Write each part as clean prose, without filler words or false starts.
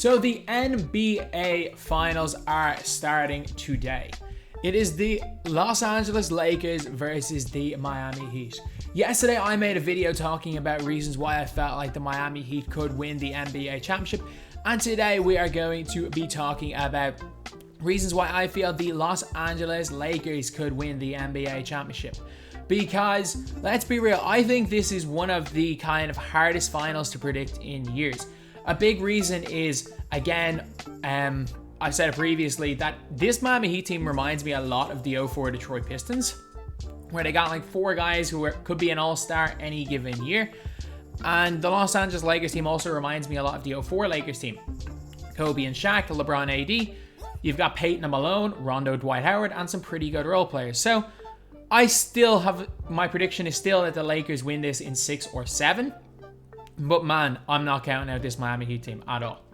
So the NBA Finals are starting today. It is the Los Angeles Lakers versus the Miami Heat. Yesterday I made a video talking about reasons why I felt like the Miami Heat could win the NBA championship. And today we are going to be talking about reasons why I feel the Los Angeles Lakers could win the NBA championship. Because, let's be real, I think this is one of the kind of hardest finals to predict in years. A big reason is, again, I've said it previously, that this Miami Heat team reminds me a lot of the 04 Detroit Pistons, where they got like four guys who could be an all-star any given year. And the Los Angeles Lakers team also reminds me a lot of the 04 Lakers team. Kobe and Shaq, LeBron AD. You've got Peyton and Malone, Rondo, Dwight Howard, and some pretty good role players. So I still have, my prediction is still that the Lakers win this in 6 or 7. But man, I'm not counting out this Miami Heat team at all.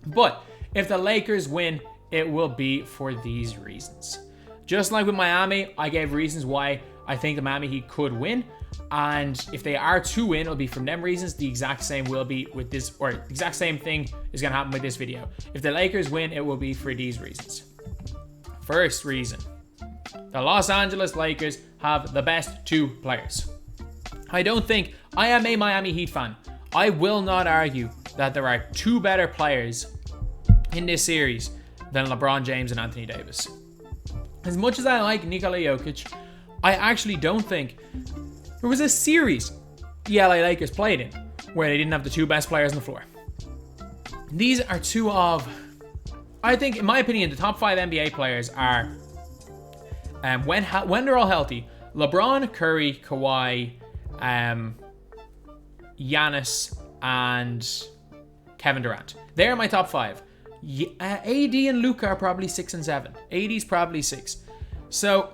But if the Lakers win, it will be for these reasons. Just like with Miami, I gave reasons why I think the Miami Heat could win. And if they are to win, it'll be from them reasons. The exact same will be with this, or the exact same thing is going to happen with this video. If the Lakers win, it will be for these reasons. First reason, the Los Angeles Lakers have the best two players. I am a Miami Heat fan. I will not argue that there are two better players in this series than LeBron James and Anthony Davis. As much as I like Nikola Jokic, I actually don't think there was a series the LA Lakers played in where they didn't have the two best players on the floor. These are two of, I think, in my opinion, the top 5 NBA players are, when they're all healthy, LeBron, Curry, Kawhi, Giannis, and Kevin Durant. They're my top 5. AD and Luka are probably 6 and 7. AD's probably 6. So,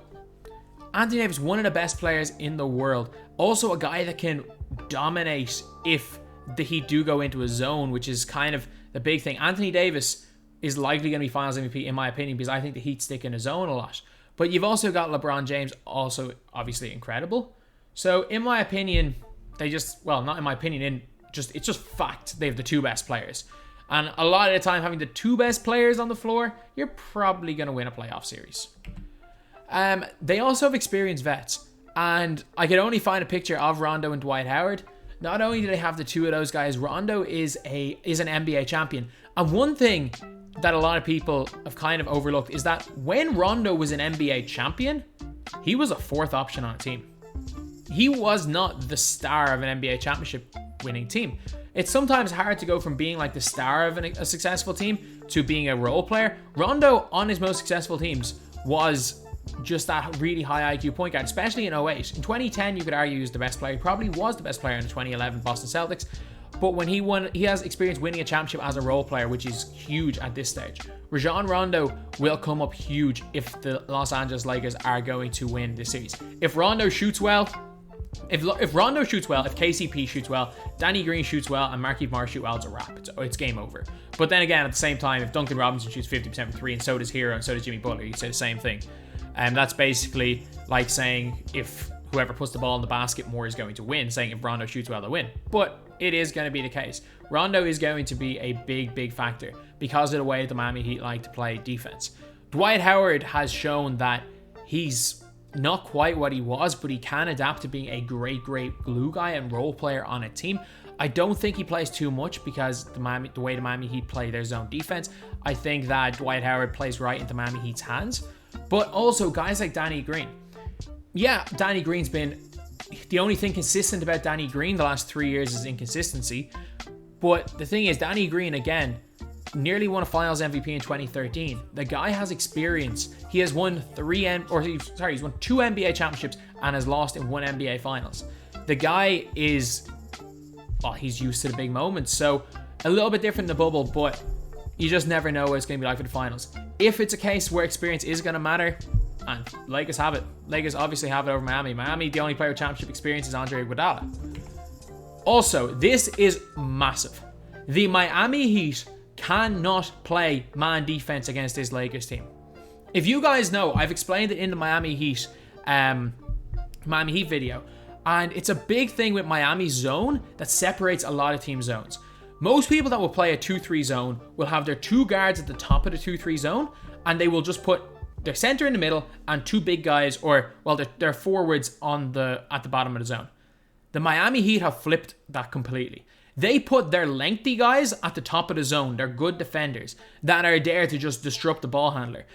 Anthony Davis, one of the best players in the world. Also a guy that can dominate if the Heat do go into a zone, which is kind of the big thing. Anthony Davis is likely going to be Finals MVP, in my opinion, because I think the Heat stick in a zone a lot. But you've also got LeBron James, also obviously incredible. So, in my opinion, it's just fact they have the two best players. And a lot of the time, having the two best players on the floor, you're probably going to win a playoff series. They also have experienced vets. And I could only find a picture of Rondo and Dwight Howard. Not only do they have the two of those guys, Rondo is an NBA champion. And one thing that a lot of people have kind of overlooked is that when Rondo was an NBA champion, he was a fourth option on a team. He was not the star of an NBA championship winning team. It's sometimes hard to go from being like the star of a successful team to being a role player. Rondo, on his most successful teams, was just that really high IQ point guard, especially in 08. In 2010, you could argue he was the best player. He probably was the best player in the 2011 Boston Celtics. But when he won, he has experience winning a championship as a role player, which is huge at this stage. Rajon Rondo will come up huge if the Los Angeles Lakers are going to win this series. If Rondo shoots well, if Rondo shoots well, if KCP shoots well, Danny Green shoots well, and Markieff Morris shoots well, it's a wrap. It's game over. But then again, at the same time, if Duncan Robinson shoots 50% from 3, and so does Hero, and so does Jimmy Butler, you say the same thing. And that's basically like saying if whoever puts the ball in the basket more is going to win, saying if Rondo shoots well, they win. But it is going to be the case. Rondo is going to be a big factor because of the way the Miami Heat like to play defense. Dwight Howard has shown that he's not quite what he was, but he can adapt to being a great glue guy and role player on a team. I don't think he plays too much because the way the Miami Heat play their zone defense. I think that Dwight Howard plays right into Miami Heat's hands. But also guys like Danny Green. Yeah, Danny Green's been... The only thing consistent about Danny Green the last 3 years is inconsistency. But the thing is, Danny Green, again, nearly won a Finals MVP in 2013. The guy has experience. He has won he's won 2 NBA championships and has lost in 1 NBA Finals. The guy is... Well, he's used to the big moments. So, a little bit different in the bubble, but you just never know what it's going to be like for the Finals. If it's a case where experience is going to matter, and Lakers have it. Lakers obviously have it over Miami. Miami, the only player with championship experience is Andre Iguodala. Also, this is massive. The Miami Heat cannot play man defense against this Lakers team. If you guys know, I've explained it in the Miami Heat video, and it's a big thing with Miami's zone that separates a lot of team zones. Most people that will play a 2-3 zone will have their 2 guards at the top of the 2-3 zone, and they will just put their center in the middle and 2 big guys, or their forwards at the bottom of the zone. The Miami Heat have flipped that completely. They put their lengthy guys at the top of the zone. They're good defenders that are there to just disrupt the ball handler.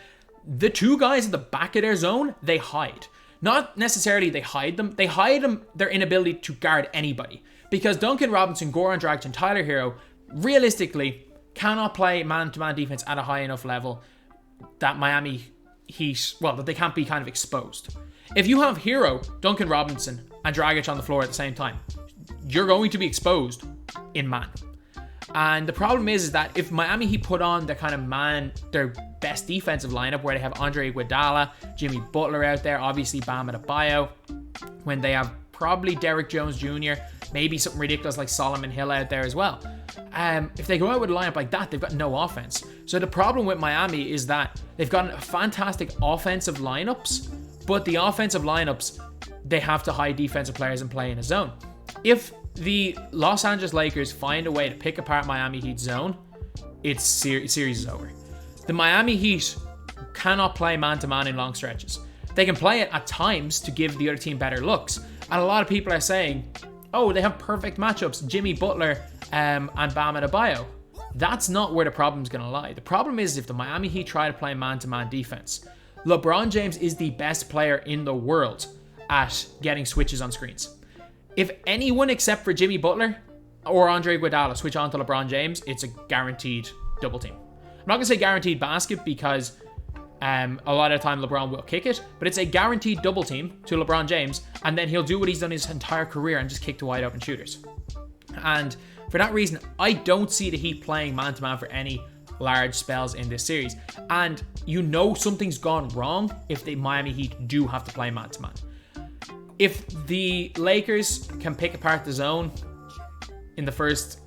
The 2 guys at the back of their zone, they hide. Not necessarily they hide them. They hide their inability to guard anybody. Because Duncan Robinson, Goran Dragic, and Tyler Hero realistically cannot play man-to-man defense at a high enough level that Miami Heat, that they can't be kind of exposed. If you have Hero, Duncan Robinson, and Dragic on the floor at the same time, you're going to be exposed in man. And the problem is that if Miami Heat put on their best defensive lineup, where they have Andre Iguodala, Jimmy Butler out there, obviously Bam Adebayo, when they have probably Derrick Jones Jr., maybe something ridiculous like Solomon Hill out there as well. If they go out with a lineup like that, they've got no offense. So the problem with Miami is that they've got fantastic offensive lineups, but the offensive lineups, they have to hide defensive players and play in a zone. If the Los Angeles Lakers find a way to pick apart Miami Heat's zone, its series is over. The Miami Heat cannot play man-to-man in long stretches. They can play it at times to give the other team better looks. And a lot of people are saying, oh, they have perfect matchups, Jimmy Butler and Bam Adebayo. That's not where the problem's going to lie. The problem is if the Miami Heat try to play man-to-man defense. LeBron James is the best player in the world at getting switches on screens. If anyone except for Jimmy Butler or Andre Iguodala switch on to LeBron James, it's a guaranteed double team. I'm not going to say guaranteed basket because a lot of the time LeBron will kick it, but it's a guaranteed double team to LeBron James, and then he'll do what he's done his entire career and just kick to wide open shooters. And for that reason, I don't see the Heat playing man-to-man for any large spells in this series. And something's gone wrong if the Miami Heat do have to play man-to-man. If the Lakers can pick apart the zone in the first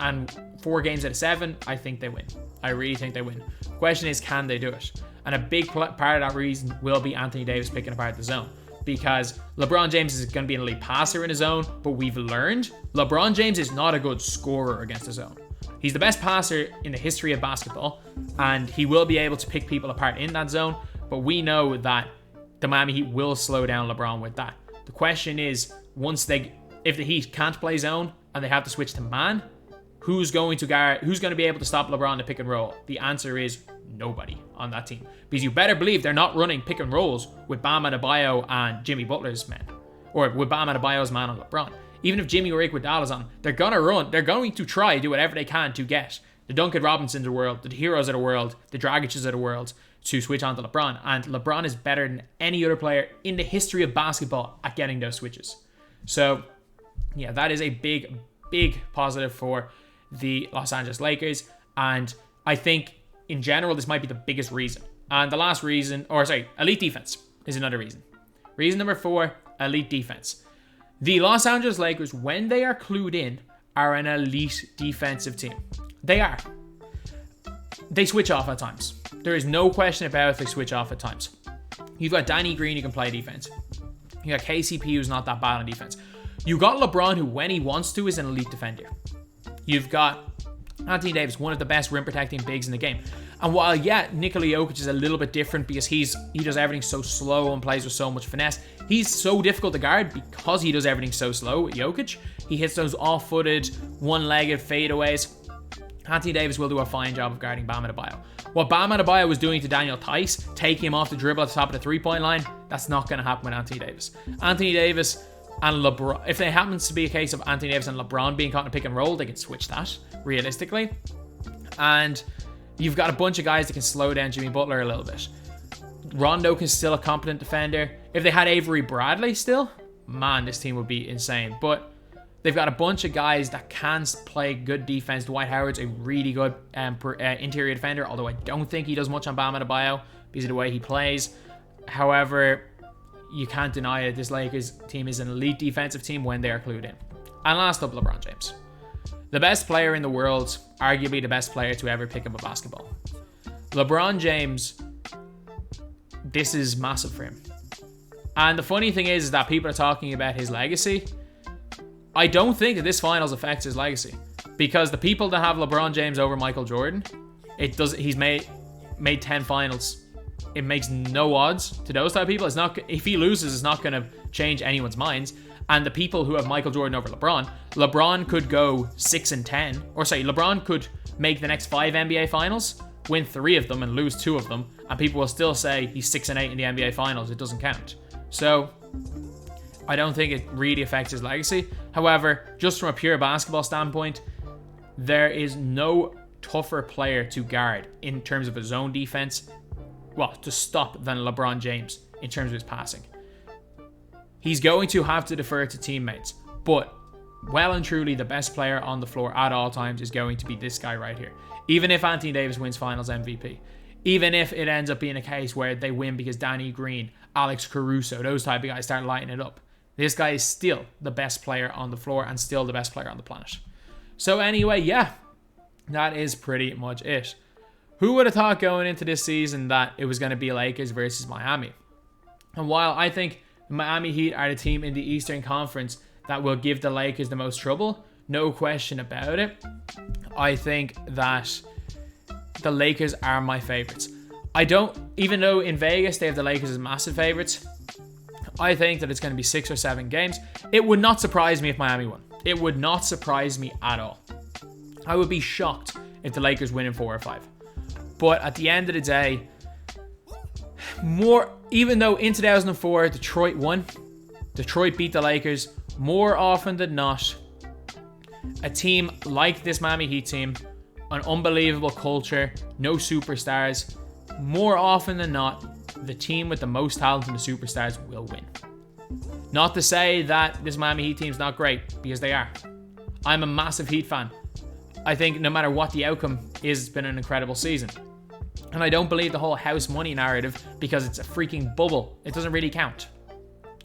4 games out of 7, I think they win. I really think they win. The question is, can they do it? And a big part of that reason will be Anthony Davis picking apart the zone. Because LeBron James is going to be an elite passer in his zone, but we've learned LeBron James is not a good scorer against his zone. He's the best passer in the history of basketball, and he will be able to pick people apart in that zone, but we know that the Miami Heat will slow down LeBron with that. The question is, if the Heat can't play zone and they have to switch to man, who's going to be able to stop LeBron to pick and roll? The answer is nobody on that team. Because you better believe they're not running pick and rolls with Bam Adebayo and Jimmy Butler's men, or with Bam Adebayo's man on LeBron. Even if Jimmy or Iguodala's on, they're going to try do whatever they can to get the Duncan Robinsons of the world, the Heroes of the world, the Dragic's of the world to switch on to LeBron. And LeBron is better than any other player in the history of basketball at getting those switches. So yeah, that is a big, big positive for the Los Angeles Lakers. And I think in general, this might be the biggest reason. And the last reason, elite defense is another reason. Reason number 4, elite defense. The Los Angeles Lakers, when they are clued in, are an elite defensive team. They are. They switch off at times. There is no question about it, they switch off at times. You've got Danny Green who can play defense. You got KCP who's not that bad on defense. You got LeBron who, when he wants to, is an elite defender. You've got Anthony Davis, one of the best rim protecting bigs in the game. And while, Nikola Jokic is a little bit different because he does everything so slow and plays with so much finesse. He's so difficult to guard because he does everything so slow with Jokic. He hits those off-footed, one-legged fadeaways. Anthony Davis will do a fine job of guarding Bam Adebayo. What Bam Adebayo was doing to Daniel Tice, taking him off the dribble at the top of the three-point line, that's not going to happen with Anthony Davis. Anthony Davis and LeBron, if it happens to be a case of Anthony Davis and LeBron being caught in a pick and roll, they can switch that, realistically. And you've got a bunch of guys that can slow down Jimmy Butler a little bit. Rondo is still a competent defender. If they had Avery Bradley still, man, this team would be insane. But they've got a bunch of guys that can play good defense. Dwight Howard's a really good interior defender, although I don't think he does much on Bam Adebayo because of the way he plays. However, you can't deny it. This Lakers team is an elite defensive team when they are clued in. And last up, LeBron James. The best player in the world, arguably the best player to ever pick up a basketball. LeBron James, this is massive for him. And the funny thing is that people are talking about his legacy. I don't think that this finals affects his legacy. Because the people that have LeBron James over Michael Jordan, he's made 10 finals. It makes no odds to those type of people. It's not, if he loses, it's not going to change anyone's minds. And the people who have Michael Jordan over LeBron could go 6-10, or sorry, LeBron could make the next 5 NBA finals, win 3 of them and lose 2 of them, and people will still say he's 6-8 in the NBA finals. It doesn't count. So I don't think it really affects his legacy. However, just from a pure basketball standpoint, there is no tougher player to guard in terms of his own defense, well, to stop, than LeBron James in terms of his passing. He's going to have to defer to teammates, but well and truly the best player on the floor at all times is going to be this guy right here. Even if Anthony Davis wins Finals MVP, even if it ends up being a case where they win because Danny Green, Alex Caruso, those type of guys start lighting it up, this guy is still the best player on the floor and still the best player on the planet. So anyway, yeah, that is pretty much it. Who would have thought going into this season that it was going to be Lakers versus Miami? And while I think the Miami Heat are the team in the Eastern Conference that will give the Lakers the most trouble, no question about it, I think that the Lakers are my favorites. Even though in Vegas they have the Lakers as massive favorites, I think that it's going to be 6 or 7 games. It would not surprise me if Miami won. It would not surprise me at all. I would be shocked if the Lakers win in 4 or 5. But at the end of the day, even though in 2004 Detroit won, Detroit beat the Lakers, more often than not, a team like this Miami Heat team, an unbelievable culture, no superstars, more often than not, the team with the most talent and the superstars will win. Not to say that this Miami Heat team's not great, because they are. I'm a massive Heat fan. I think no matter what the outcome is, it's been an incredible season. And I don't believe the whole house money narrative because it's a freaking bubble. It doesn't really count.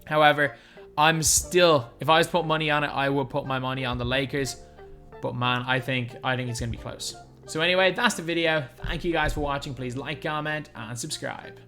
However, if I was to put money on it, I would put my money on the Lakers. But man, I think it's going to be close. So anyway, that's the video. Thank you guys for watching. Please like, comment, and subscribe.